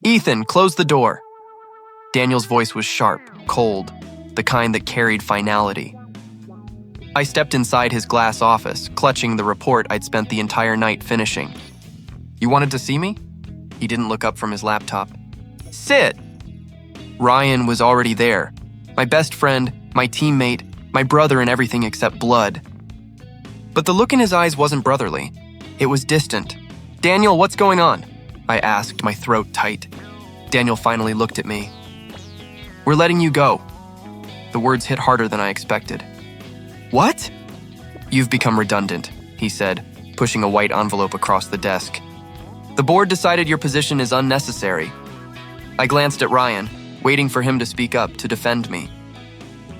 "Ethan, close the door." Daniel's voice was sharp, cold, the kind that carried finality. I stepped inside his glass office, clutching the report I'd spent the entire night finishing. "You wanted to see me?" He didn't look up from his laptop. "Sit!" Ryan was already there. My best friend, my teammate, my brother in everything except blood. But the look in his eyes wasn't brotherly. It was distant. "Daniel, what's going on?" I asked, my throat tight. Daniel finally looked at me. "We're letting you go." The words hit harder than I expected. "What?" "You've become redundant," he said, pushing a white envelope across the desk. "The board decided your position is unnecessary." I glanced at Ryan, waiting for him to speak up to defend me.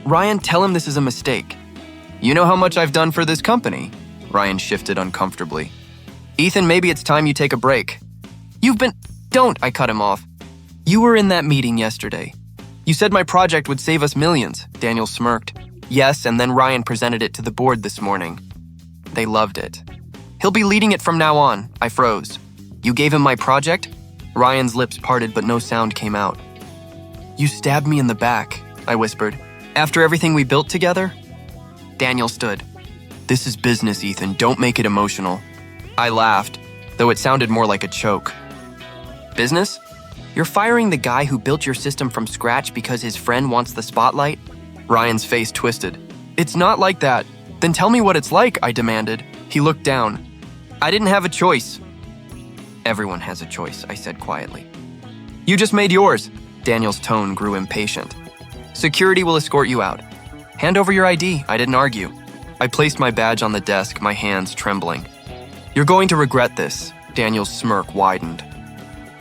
"Ryan, tell him this is a mistake." "You know how much I've done for this company." Ryan shifted uncomfortably. "Ethan, maybe it's time you take a break." "Don't," I cut him off. "You were in that meeting yesterday. You said my project would save us millions," Daniel smirked. "Yes, and then Ryan presented it to the board this morning. They loved it. He'll be leading it from now on." I froze. "You gave him my project?" Ryan's lips parted, but no sound came out. "You stabbed me in the back," I whispered. "After everything we built together?" Daniel stood. "This is business, Ethan. Don't make it emotional." I laughed, though it sounded more like a choke. "Business? You're firing the guy who built your system from scratch because his friend wants the spotlight?" Ryan's face twisted. "It's not like that." "Then tell me what it's like," I demanded. He looked down. "I didn't have a choice." "Everyone has a choice," I said quietly. "You just made yours." Daniel's tone grew impatient. "Security will escort you out. Hand over your ID." I didn't argue. I placed my badge on the desk, my hands trembling. "You're going to regret this." Daniel's smirk widened.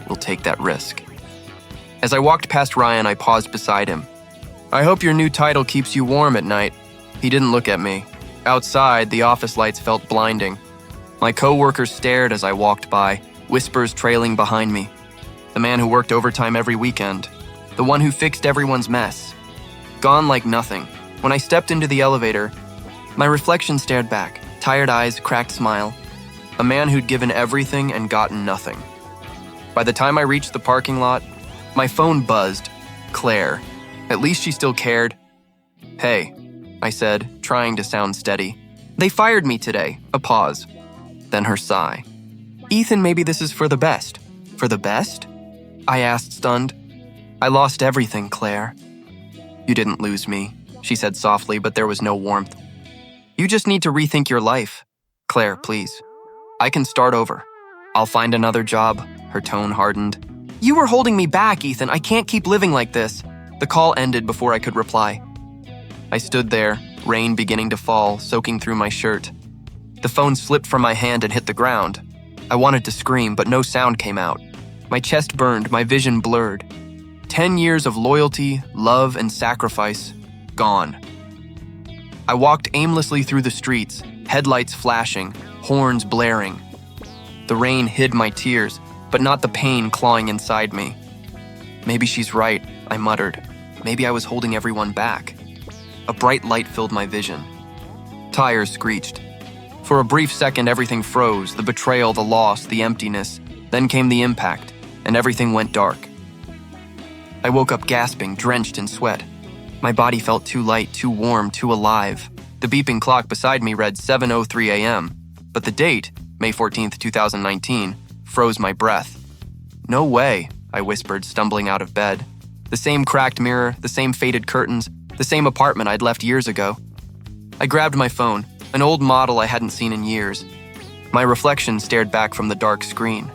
"We'll take that risk." As I walked past Ryan, I paused beside him. "I hope your new title keeps you warm at night." He didn't look at me. Outside, the office lights felt blinding. My co-workers stared as I walked by, whispers trailing behind me. The man who worked overtime every weekend. The one who fixed everyone's mess. Gone like nothing. When I stepped into the elevator, my reflection stared back, tired eyes, cracked smile. A man who'd given everything and gotten nothing. By the time I reached the parking lot, my phone buzzed. Claire. At least she still cared. "Hey," I said, trying to sound steady. "They fired me today." A pause. Then her sigh. "Ethan, maybe this is for the best." "For the best?" I asked, stunned. "I lost everything, Claire." "You didn't lose me," she said softly, but there was no warmth. "You just need to rethink your life. Claire, please. I can start over. I'll find another job." Her tone hardened. "You were holding me back, Ethan. I can't keep living like this." The call ended before I could reply. I stood there, rain beginning to fall, soaking through my shirt. The phone slipped from my hand and hit the ground. I wanted to scream, but no sound came out. My chest burned, my vision blurred. 10 years of loyalty, love, and sacrifice, gone. I walked aimlessly through the streets, headlights flashing, horns blaring. The rain hid my tears, but not the pain clawing inside me. "Maybe she's right," I muttered. Maybe I was holding everyone back. A bright light filled my vision. Tires screeched. For a brief second, everything froze, the betrayal, the loss, the emptiness. Then came the impact, and everything went dark. I woke up gasping, drenched in sweat. My body felt too light, too warm, too alive. The beeping clock beside me read 7:03 a.m., but the date, May 14th, 2019, froze my breath. "No way," I whispered, stumbling out of bed. The same cracked mirror, the same faded curtains, the same apartment I'd left years ago. I grabbed my phone, an old model I hadn't seen in years. My reflection stared back from the dark screen.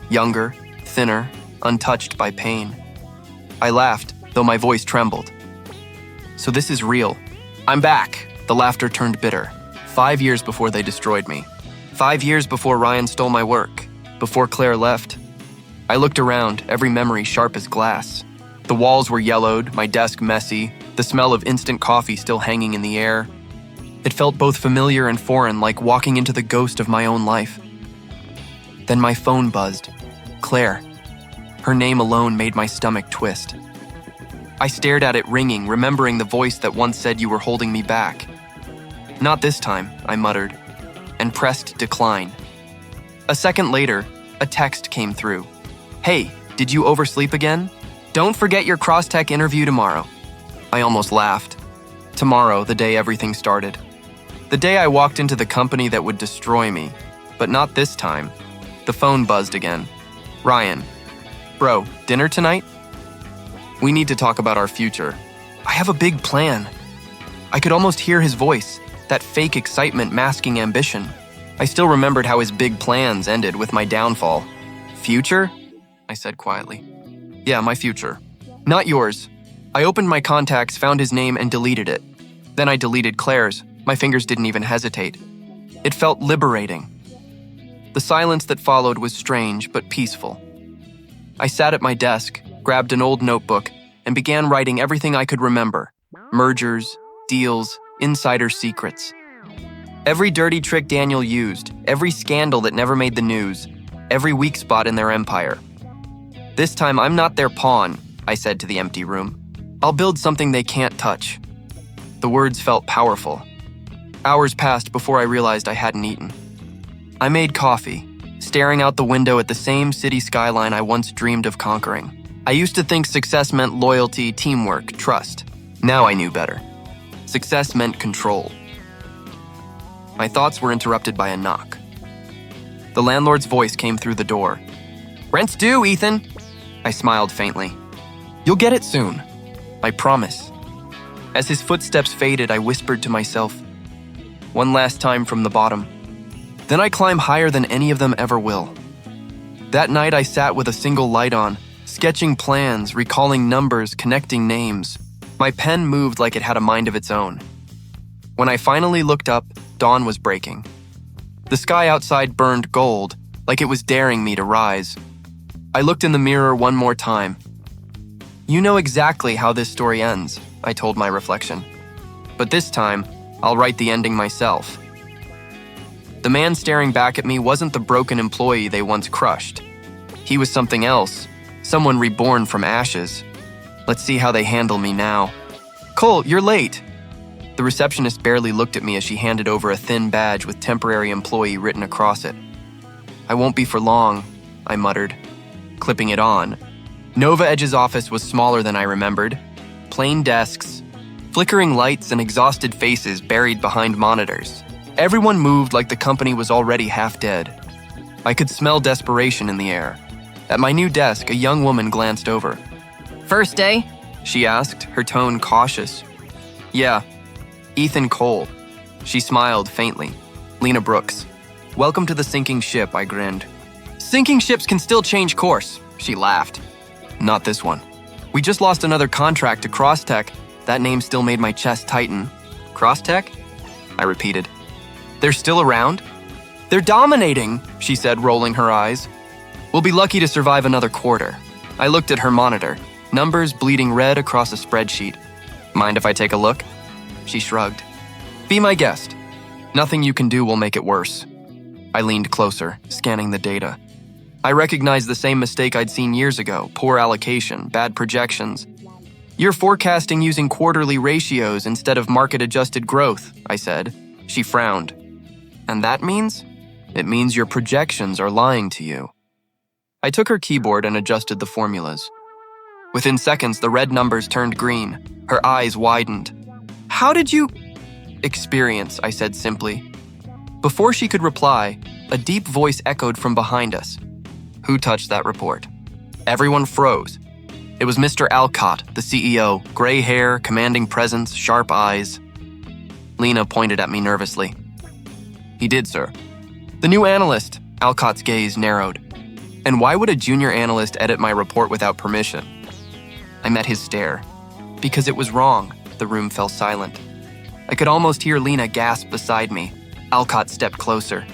Younger, thinner, untouched by pain. I laughed, though my voice trembled. "So this is real. I'm back." The laughter turned bitter. 5 years before they destroyed me. 5 years before Ryan stole my work. Before Claire left. I looked around, every memory sharp as glass. The walls were yellowed, my desk messy, the smell of instant coffee still hanging in the air. It felt both familiar and foreign, like walking into the ghost of my own life. Then my phone buzzed. Claire. Her name alone made my stomach twist. I stared at it ringing, remembering the voice that once said you were holding me back. "Not this time," I muttered, and pressed decline. A second later, a text came through. "Hey, Did you oversleep again? Don't forget your cross-tech interview tomorrow. I almost laughed. Tomorrow, the day everything started. The day I walked into the company that would destroy me. But not this time. The phone buzzed again. Ryan. Bro, dinner tonight? We need to talk about our future. I have a big plan. I could almost hear his voice, that fake excitement masking ambition. I still remembered how his big plans ended with my downfall. Future? I said quietly. Yeah, my future. Not yours. I opened my contacts, found his name, and deleted it. Then I deleted Claire's. My fingers didn't even hesitate. It felt liberating. The silence that followed was strange but peaceful. I sat at my desk, grabbed an old notebook, and began writing everything I could remember. Mergers, deals, insider secrets. Every dirty trick Daniel used, every scandal that never made the news, every weak spot in their empire. This time, I'm not their pawn, I said to the empty room. I'll build something they can't touch. The words felt powerful. Hours passed before I realized I hadn't eaten. I made coffee, staring out the window at the same city skyline I once dreamed of conquering. I used to think success meant loyalty, teamwork, trust. Now I knew better. Success meant control. My thoughts were interrupted by a knock. The landlord's voice came through the door. Rent's due, Ethan. I smiled faintly. You'll get it soon. I promise. As his footsteps faded, I whispered to myself, one last time from the bottom. Then I climb higher than any of them ever will. That night I sat with a single light on, sketching plans, recalling numbers, connecting names. My pen moved like it had a mind of its own. When I finally looked up, dawn was breaking. The sky outside burned gold, like it was daring me to rise. I looked in the mirror one more time. You know exactly how this story ends, I told my reflection. But this time, I'll write the ending myself. The man staring back at me wasn't the broken employee they once crushed. He was something else, someone reborn from ashes. Let's see how they handle me now. Cole, you're late. The receptionist barely looked at me as she handed over a thin badge with temporary employee written across it. I won't be for long, I muttered, clipping it on. Nova Edge's office was smaller than I remembered. Plain desks, flickering lights, and exhausted faces buried behind monitors. Everyone moved like the company was already half dead. I could smell desperation in the air. At my new desk, a young woman glanced over. First day? She asked, her tone cautious. Yeah, Ethan Cole. She smiled faintly. Lena Brooks. Welcome to the sinking ship, I grinned. Sinking ships can still change course, she laughed. Not this one. We just lost another contract to Crosstech. That name still made my chest tighten. Crosstech? I repeated. They're still around? They're dominating, she said, rolling her eyes. We'll be lucky to survive another quarter. I looked at her monitor, numbers bleeding red across a spreadsheet. Mind if I take a look? She shrugged. Be my guest. Nothing you can do will make it worse. I leaned closer, scanning the data. I recognized the same mistake I'd seen years ago, poor allocation, bad projections. You're forecasting using quarterly ratios instead of market-adjusted growth, I said. She frowned. And that means? It means your projections are lying to you. I took her keyboard and adjusted the formulas. Within seconds, the red numbers turned green. Her eyes widened. How did you… Experience, I said simply. Before she could reply, a deep voice echoed from behind us. Who touched that report? Everyone froze. It was Mr. Alcott, the CEO, gray hair, commanding presence, sharp eyes. Lena pointed at me nervously. He did, sir. The new analyst, Alcott's gaze narrowed. And why would a junior analyst edit my report without permission? I met his stare. Because it was wrong, the room fell silent. I could almost hear Lena gasp beside me. Alcott stepped closer.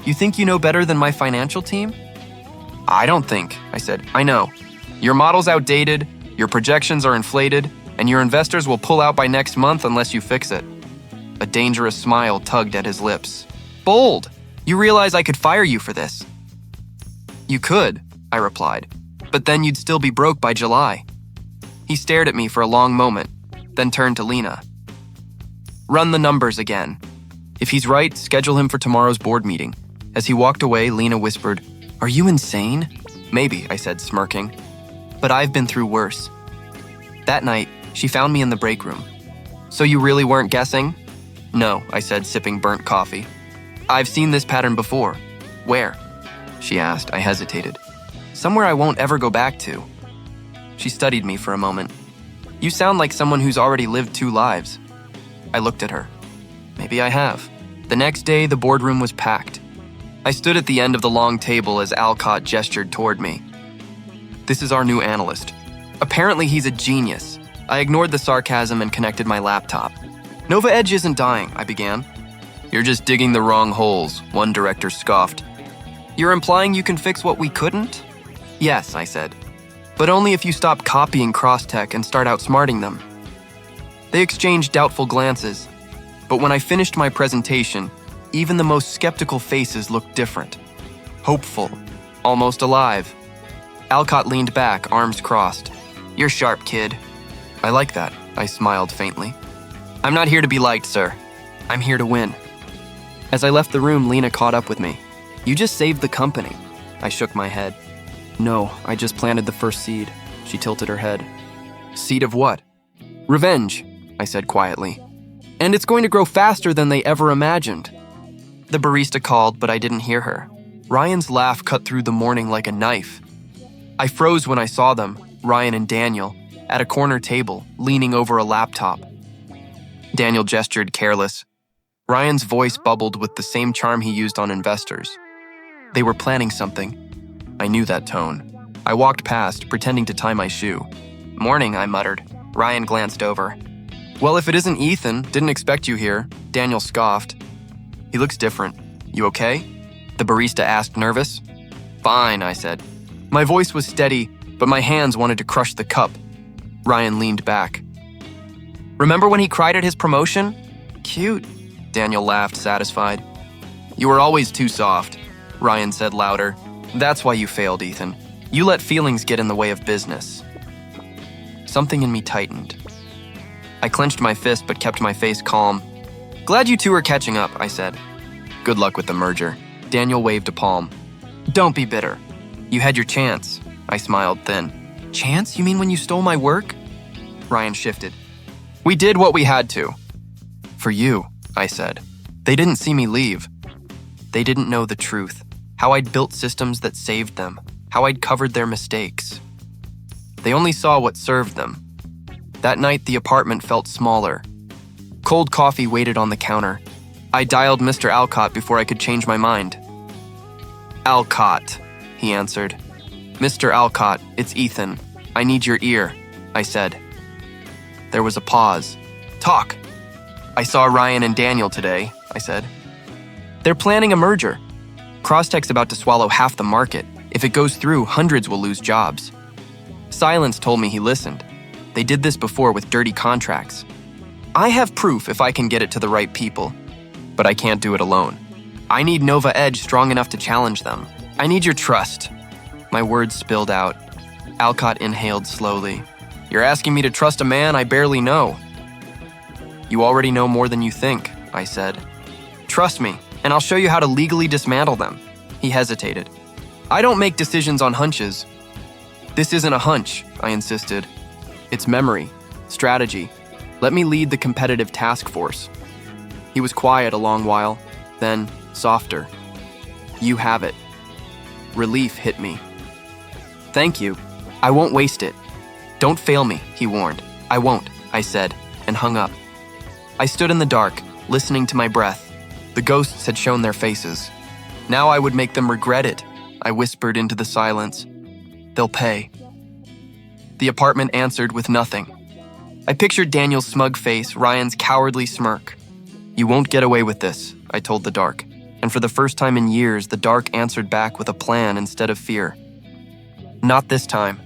You think you know better than my financial team? I don't think, I said. I know. Your model's outdated, your projections are inflated, and your investors will pull out by next month unless you fix it. A dangerous smile tugged at his lips. Bold! You realize I could fire you for this. You could, I replied, but then you'd still be broke by July. He stared at me for a long moment, then turned to Lena. Run the numbers again. If he's right, schedule him for tomorrow's board meeting. As he walked away, Lena whispered, Are you insane? Maybe, I said, smirking. But I've been through worse. That night, she found me in the break room. So you really weren't guessing? No, I said, sipping burnt coffee. I've seen this pattern before. Where? She asked. I hesitated. Somewhere I won't ever go back to. She studied me for a moment. You sound like someone who's already lived 2 lives. I looked at her. Maybe I have. The next day, the boardroom was packed. I stood at the end of the long table as Alcott gestured toward me. This is our new analyst. Apparently he's a genius. I ignored the sarcasm and connected my laptop. Nova Edge isn't dying, I began. You're just digging the wrong holes, one director scoffed. You're implying you can fix what we couldn't? Yes, I said. But only if you stop copying Crosstech and start outsmarting them. They exchanged doubtful glances. But when I finished my presentation, even the most skeptical faces looked different. Hopeful, almost alive. Alcott leaned back, arms crossed. You're sharp, kid. I like that, I smiled faintly. I'm not here to be liked, sir. I'm here to win. As I left the room, Lena caught up with me. You just saved the company. I shook my head. No, I just planted the first seed. She tilted her head. Seed of what? Revenge, I said quietly. And it's going to grow faster than they ever imagined. The barista called, but I didn't hear her. Ryan's laugh cut through the morning like a knife. I froze when I saw them, Ryan and Daniel, at a corner table, leaning over a laptop. Daniel gestured careless. Ryan's voice bubbled with the same charm he used on investors. They were planning something. I knew that tone. I walked past, pretending to tie my shoe. Morning, I muttered. Ryan glanced over. Well, if it isn't Ethan, didn't expect you here, Daniel scoffed. He looks different. You okay? The barista asked, nervous. Fine, I said. My voice was steady, but my hands wanted to crush the cup. Ryan leaned back. Remember when he cried at his promotion? Cute. Daniel laughed, satisfied. You were always too soft, Ryan said louder. That's why you failed, Ethan. You let feelings get in the way of business. Something in me tightened. I clenched my fist but kept my face calm. Glad you two are catching up, I said. Good luck with the merger. Daniel waved a palm. Don't be bitter. You had your chance. I smiled thin. Chance? You mean when you stole my work? Ryan shifted. We did what we had to. For you, I said. They didn't see me leave. They didn't know the truth. How I'd built systems that saved them. How I'd covered their mistakes. They only saw what served them. That night, the apartment felt smaller. Cold coffee waited on the counter. I dialed Mr. Alcott before I could change my mind. Alcott, he answered. Mr. Alcott, it's Ethan. I need your ear, I said. There was a pause. Talk. I saw Ryan and Daniel today, I said. They're planning a merger. Crosstech's about to swallow half the market. If it goes through, hundreds will lose jobs. Silence told me he listened. They did this before with dirty contracts. I have proof if I can get it to the right people, but I can't do it alone. I need Nova Edge strong enough to challenge them. I need your trust. My words spilled out. Alcott inhaled slowly. You're asking me to trust a man I barely know. You already know more than you think, I said. Trust me, and I'll show you how to legally dismantle them. He hesitated. I don't make decisions on hunches. This isn't a hunch, I insisted. It's memory, strategy. Let me lead the competitive task force. He was quiet a long while, then softer. You have it. Relief hit me. Thank you. I won't waste it. Don't fail me, he warned. I won't, I said, and hung up. I stood in the dark, listening to my breath. The ghosts had shown their faces. Now I would make them regret it, I whispered into the silence. They'll pay. The apartment answered with nothing. I pictured Daniel's smug face, Ryan's cowardly smirk. You won't get away with this, I told the dark. And for the first time in years, the dark answered back with a plan instead of fear. Not this time.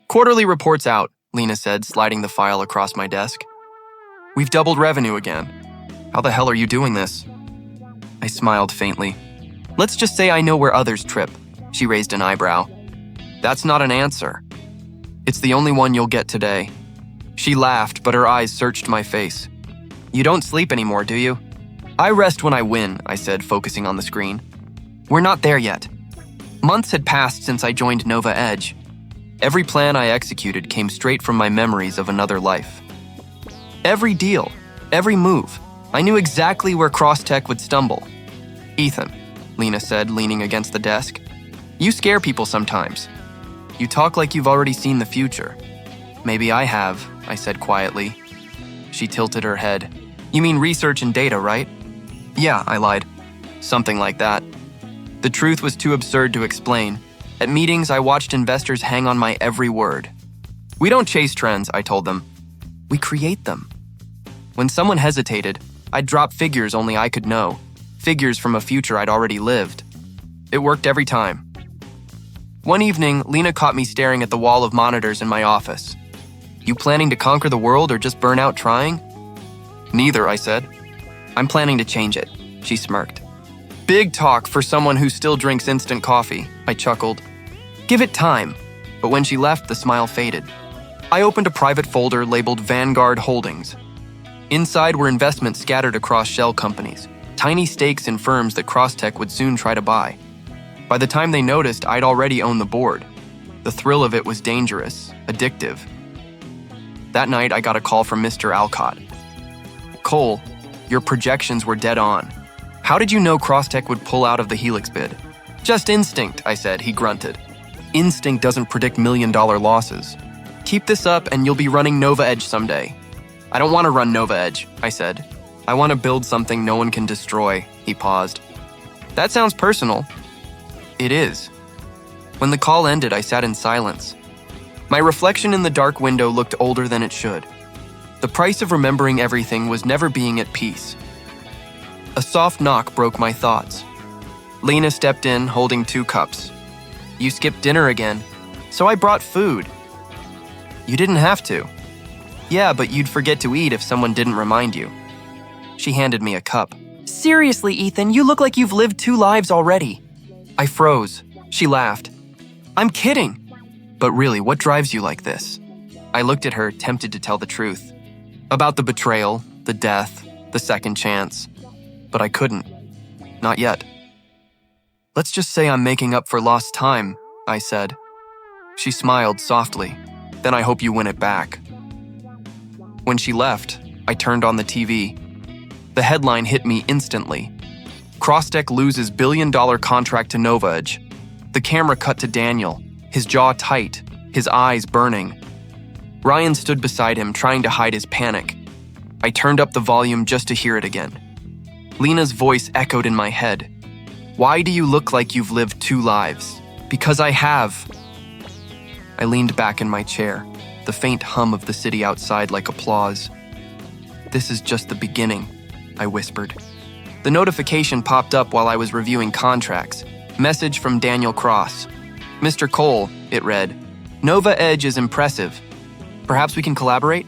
Quarterly reports out, Lena said, sliding the file across my desk. We've doubled revenue again. How the hell are you doing this? I smiled faintly. Let's just say I know where others trip. She raised an eyebrow. That's not an answer. It's the only one you'll get today. She laughed, but her eyes searched my face. You don't sleep anymore, do you? I rest when I win, I said, focusing on the screen. We're not there yet. Months had passed since I joined Nova Edge. Every plan I executed came straight from my memories of another life. Every deal, every move, I knew exactly where Crosstech would stumble. "Ethan," Lena said, leaning against the desk, "you scare people sometimes. You talk like you've already seen the future." "Maybe I have," I said quietly. She tilted her head. "You mean research and data, right?" "Yeah," I lied. "Something like that." The truth was too absurd to explain. At meetings, I watched investors hang on my every word. "We don't chase trends," I told them. "We create them." When someone hesitated, I'd drop figures only I could know, figures from a future I'd already lived. It worked every time. One evening, Lena caught me staring at the wall of monitors in my office. "You planning to conquer the world or just burn out trying?" "Neither," I said. "I'm planning to change it," she smirked. "Big talk for someone who still drinks instant coffee," I chuckled. "Give it time." But when she left, the smile faded. I opened a private folder labeled Vanguard Holdings. Inside were investments scattered across shell companies, tiny stakes in firms that Crosstech would soon try to buy. By the time they noticed, I'd already owned the board. The thrill of it was dangerous, addictive. That night, I got a call from Mr. Alcott. "Cole, your projections were dead on. How did you know Crosstech would pull out of the Helix bid?" "Just instinct," I said, he grunted. "Instinct doesn't predict million-dollar losses. Keep this up and you'll be running Nova Edge someday." "I don't want to run Nova Edge," I said. "I want to build something no one can destroy," he paused. "That sounds personal." "It is." When the call ended, I sat in silence. My reflection in the dark window looked older than it should. The price of remembering everything was never being at peace. A soft knock broke my thoughts. Lena stepped in, holding 2 cups. "You skipped dinner again." "So I brought food." "You didn't have to." "Yeah, but you'd forget to eat if someone didn't remind you." She handed me a cup. "Seriously, Ethan, you look like you've lived 2 lives already." I froze. She laughed. "I'm kidding." "But really, what drives you like this?" I looked at her, tempted to tell the truth. About the betrayal, the death, the second chance. But I couldn't. Not yet. "Let's just say I'm making up for lost time," I said. She smiled softly. "Then I hope you win it back." When she left, I turned on the TV. The headline hit me instantly. Crosstech loses billion-dollar contract to Nova Edge. The camera cut to Daniel, his jaw tight, his eyes burning. Ryan stood beside him, trying to hide his panic. I turned up the volume just to hear it again. Lena's voice echoed in my head. "Why do you look like you've lived 2 lives?" "Because I have." I leaned back in my chair, the faint hum of the city outside like applause. "This is just the beginning," I whispered. The notification popped up while I was reviewing contracts. Message from Daniel Cross. "Mr. Cole," it read, "Nova Edge is impressive. Perhaps we can collaborate?"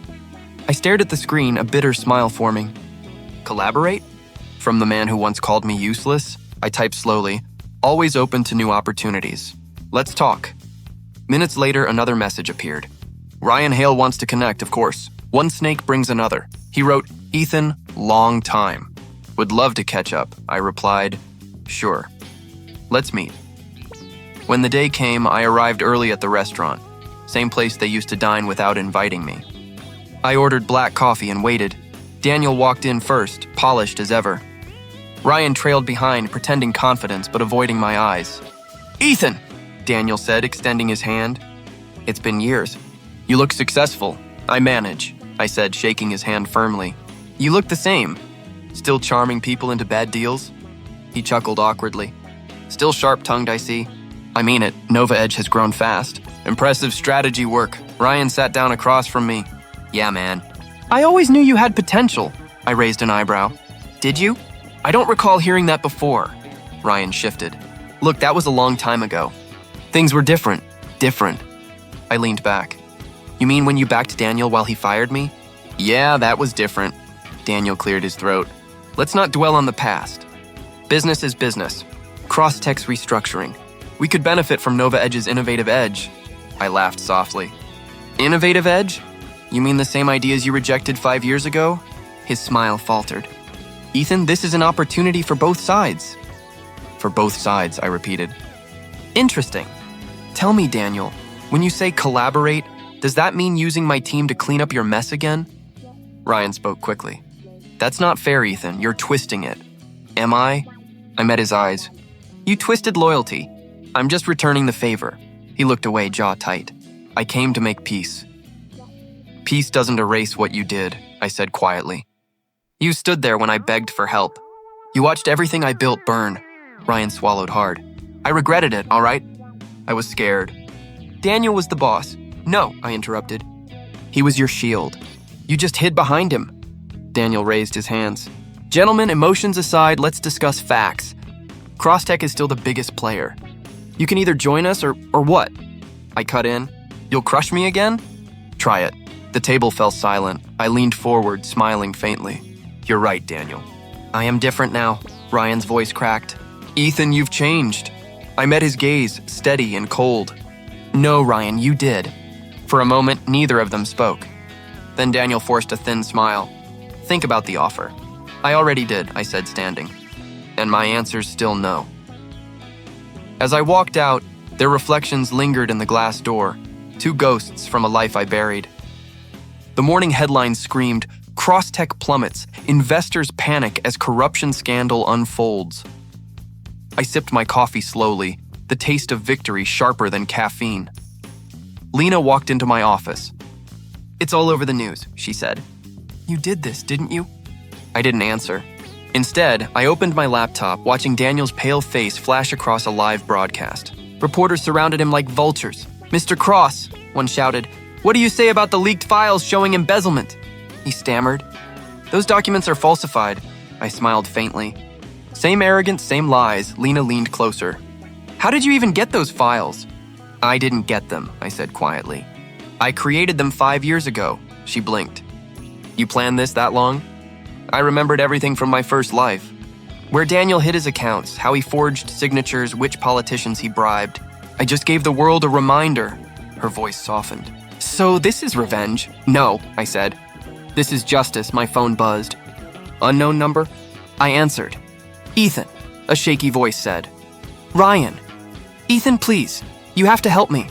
I stared at the screen, a bitter smile forming. "Collaborate?" From the man who once called me useless, I typed slowly, "Always open to new opportunities. Let's talk." Minutes later, another message appeared. "Ryan Hale wants to connect, of course. One snake brings another." He wrote, "Ethan, long time. Would love to catch up," I replied. "Sure. Let's meet." When the day came, I arrived early at the restaurant, same place they used to dine without inviting me. I ordered black coffee and waited. Daniel walked in first, polished as ever. Ryan trailed behind, pretending confidence but avoiding my eyes. "Ethan," Daniel said, extending his hand. "It's been years." "You look successful." "I manage," I said, shaking his hand firmly. "You look the same. Still charming people into bad deals?" He chuckled awkwardly. "Still sharp-tongued, I see." "I mean it, Nova Edge has grown fast. Impressive strategy work." Ryan sat down across from me. "Yeah, man." "I always knew you had potential." I raised an eyebrow. "Did you?" "I don't recall hearing that before." Ryan shifted. "Look, that was a long time ago. Things were different. Different." I leaned back. "You mean when you backed Daniel while he fired me?" "Yeah, that was different." Daniel cleared his throat. "Let's not dwell on the past. Business is business. Crosstech's restructuring. We could benefit from Nova Edge's innovative edge." I laughed softly. "Innovative edge? You mean the same ideas you rejected 5 years ago?" His smile faltered. "Ethan, this is an opportunity for both sides." "For both sides," I repeated. Interesting. Tell me, Daniel, when you say collaborate, does that mean using my team to clean up your mess again? Ryan spoke quickly. That's not fair, Ethan. You're twisting it. Am I? I met his eyes. You twisted loyalty. I'm just returning the favor. He looked away, jaw tight. I came to make peace. Peace doesn't erase what you did, I said quietly. You stood there when I begged for help. You watched everything I built burn. Ryan swallowed hard. I regretted it, all right? I was scared. Daniel was the boss. No, I interrupted. He was your shield. You just hid behind him. Daniel raised his hands. Gentlemen, emotions aside, let's discuss facts. Crosstech is still the biggest player. You can either join us or what? I cut in. You'll crush me again? Try it. The table fell silent. I leaned forward, smiling faintly. You're right, Daniel. I am different now. Ryan's voice cracked. Ethan, you've changed. I met his gaze, steady and cold. No, Ryan, you did. For a moment, neither of them spoke. Then Daniel forced a thin smile. Think about the offer. I already did, I said, standing. And my answer's still no. As I walked out, their reflections lingered in the glass door, two ghosts from a life I buried. The morning headlines screamed, Crosstech plummets, investors panic as corruption scandal unfolds. I sipped my coffee slowly, the taste of victory sharper than caffeine. Lena walked into my office. It's all over the news, she said. You did this, didn't you? I didn't answer. Instead, I opened my laptop, watching Daniel's pale face flash across a live broadcast. Reporters surrounded him like vultures. Mr. Cross, one shouted, what do you say about the leaked files showing embezzlement? He stammered. Those documents are falsified. I smiled faintly. Same arrogance, same lies. Lena leaned closer. How did you even get those files? I didn't get them, I said quietly. I created them 5 years ago. She blinked. You planned this that long? I remembered everything from my first life. Where Daniel hid his accounts, how he forged signatures, which politicians he bribed. I just gave the world a reminder. Her voice softened. So this is revenge? No, I said. This is justice, my phone buzzed. Unknown number? I answered. Ethan, a shaky voice said. Ryan. Ethan, please. You have to help me.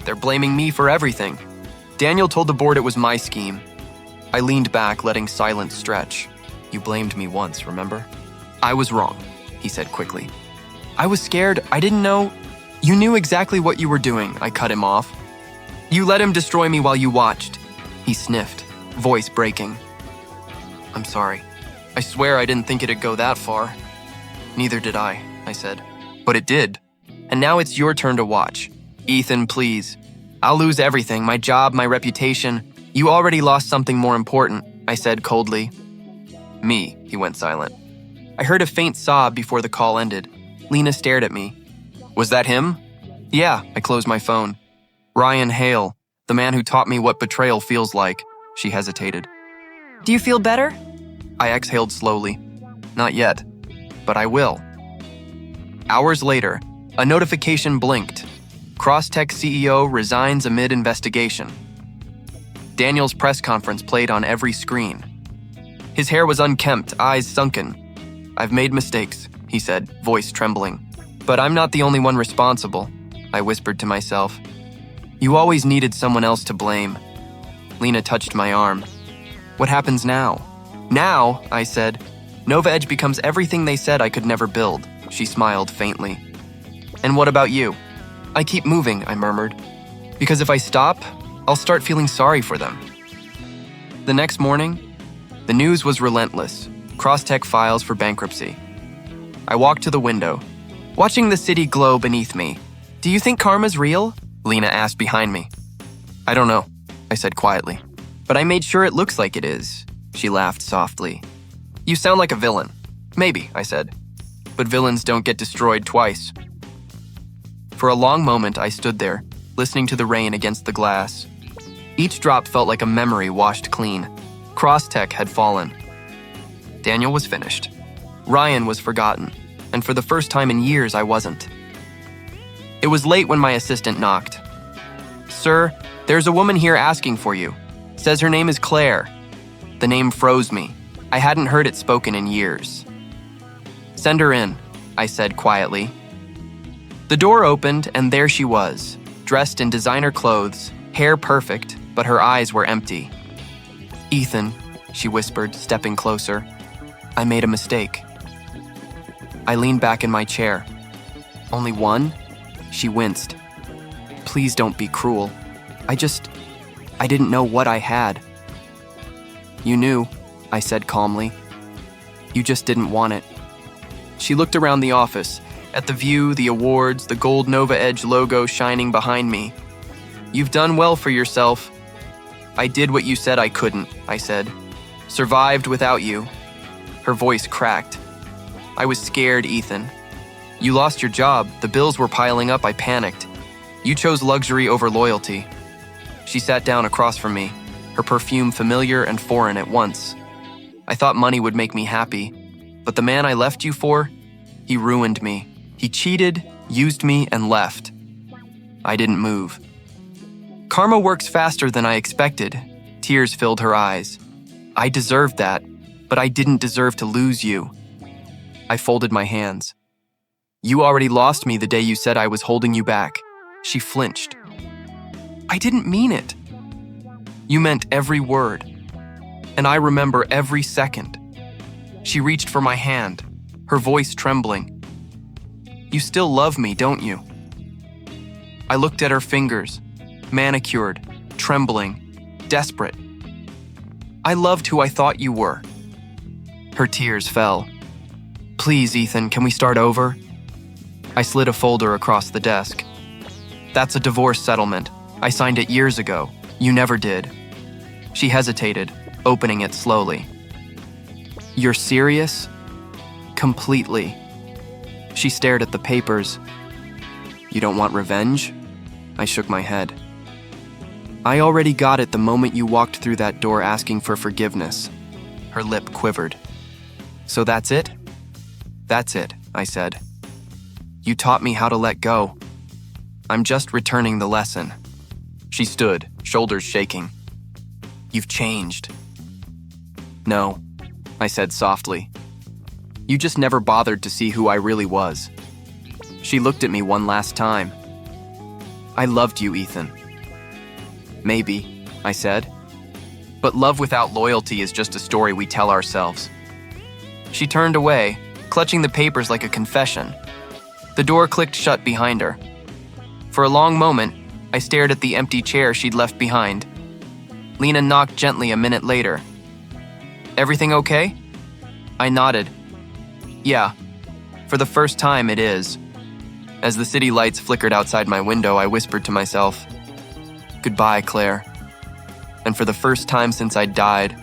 They're blaming me for everything. Daniel told the board it was my scheme. I leaned back, letting silence stretch. You blamed me once, remember? I was wrong, he said quickly. I was scared. I didn't know. You knew exactly what you were doing. I cut him off. You let him destroy me while you watched. He sniffed, voice breaking. I'm sorry. I swear I didn't think it'd go that far. Neither did I said. But it did. And now it's your turn to watch. Ethan, please. I'll lose everything, my job, my reputation. You already lost something more important, I said coldly. Me, he went silent. I heard a faint sob before the call ended. Lena stared at me. Was that him? Yeah, I closed my phone. Ryan Hale, the man who taught me what betrayal feels like. She hesitated. Do you feel better? I exhaled slowly. Not yet, but I will. Hours later, a notification blinked. Crosstech CEO resigns amid investigation. Daniel's press conference played on every screen. His hair was unkempt, eyes sunken. I've made mistakes, he said, voice trembling. But I'm not the only one responsible, I whispered to myself. You always needed someone else to blame. Lena touched my arm. What happens now? Now, I said, Nova Edge becomes everything they said I could never build. She smiled faintly. And what about you? I keep moving, I murmured. Because if I stop, I'll start feeling sorry for them. The next morning, the news was relentless. Crosstech files for bankruptcy. I walked to the window, watching the city glow beneath me. Do you think karma's real? Lena asked behind me. I don't know, I said quietly. But I made sure it looks like it is. She laughed softly. You sound like a villain. Maybe, I said. But villains don't get destroyed twice. For a long moment, I stood there, listening to the rain against the glass. Each drop felt like a memory washed clean. Crosstech had fallen. Daniel was finished. Ryan was forgotten, and for the first time in years, I wasn't. It was late when my assistant knocked. Sir, there's a woman here asking for you. Says her name is Claire. The name froze me. I hadn't heard it spoken in years. Send her in, I said quietly. The door opened, and there she was, dressed in designer clothes, hair perfect, but her eyes were empty. "Ethan," she whispered, stepping closer, "I made a mistake." I leaned back in my chair. "Only one?" She winced. "Please don't be cruel. I didn't know what I had." "You knew," I said calmly. "You just didn't want it." She looked around the office, at the view, the awards, the gold Nova Edge logo shining behind me. "You've done well for yourself." "I did what you said I couldn't," I said. "Survived without you." Her voice cracked. "I was scared, Ethan. You lost your job, the bills were piling up, I panicked. You chose luxury over loyalty." She sat down across from me, her perfume familiar and foreign at once. "I thought money would make me happy, but the man I left you for, he ruined me. He cheated, used me, and left." I didn't move. "Karma works faster than I expected." Tears filled her eyes. "I deserved that, but I didn't deserve to lose you." I folded my hands. "You already lost me the day you said I was holding you back." She flinched. "I didn't mean it." "You meant every word, and I remember every second." She reached for my hand, her voice trembling. "You still love me, don't you?" I looked at her fingers, manicured, trembling, desperate. "I loved who I thought you were." Her tears fell. "Please, Ethan, can we start over?" I slid a folder across the desk. "That's a divorce settlement. I signed it years ago. You never did." She hesitated, opening it slowly. "You're serious?" "Completely." She stared at the papers. "You don't want revenge?" I shook my head. "I already got it the moment you walked through that door asking for forgiveness." Her lip quivered. "So that's it?" "That's it," I said. "You taught me how to let go. I'm just returning the lesson." She stood, shoulders shaking. "You've changed." "No," I said softly. "You just never bothered to see who I really was." She looked at me one last time. "I loved you, Ethan." "Maybe," I said. "But love without loyalty is just a story we tell ourselves." She turned away, clutching the papers like a confession. The door clicked shut behind her. For a long moment, I stared at the empty chair she'd left behind. Lena knocked gently a minute later. "Everything okay?" I nodded. "Yeah, for the first time it is." As the city lights flickered outside my window, I whispered to myself, "Goodbye, Claire." And for the first time since I'd died,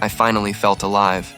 I finally felt alive.